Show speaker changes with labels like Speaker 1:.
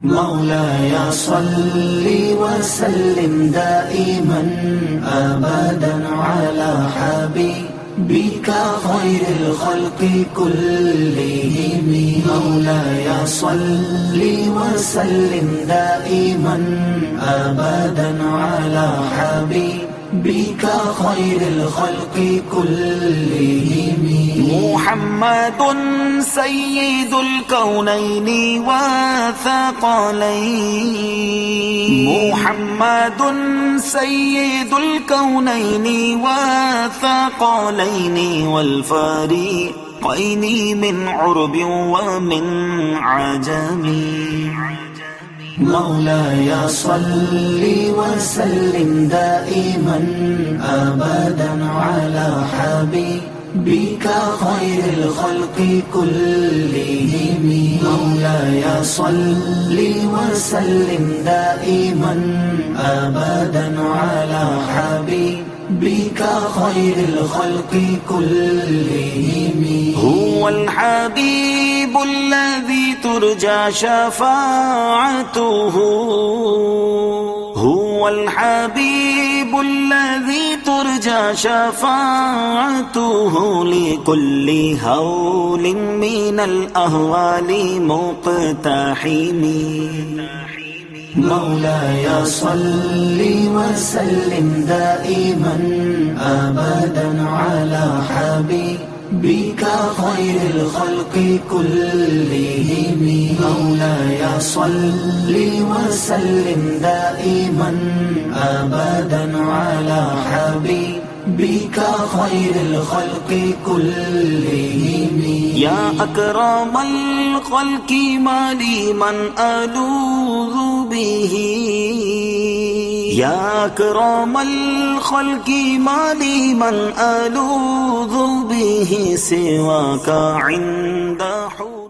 Speaker 1: مولاي صل وسلم دائما أبدا على حبيبك خير الخلق كلهم. مولاي صل وسلم دائما أبدا على حبيبك خير الخلق كلهم. محمد سيد الكونين والثقلين. محمد سيد الكونين والثقلين والفريقين من عرب ومن عجم. مولاي صل وسلم دائما أبدا على حبيبك خير الخلق كلهم. مولاي صل وسلم دائما أبدا على حبيبك خير الخلق كلهم. هو الحبيب الذي ترجى شفاعته. هو الحبيب الذي ترجى شفاعته لكل هول من الأهوال مقتحم. مولاي صل وسلم دائما أبدا على حبيبك خير الخلق كلهم. مولاي صل وسلم دائما أبدا على حبيبك خير الخلق كلهم. يا أكرم الخلق ما لي من ألوذ به. يا أكرم الخلق ما لي من ألوذ به سواك عند حول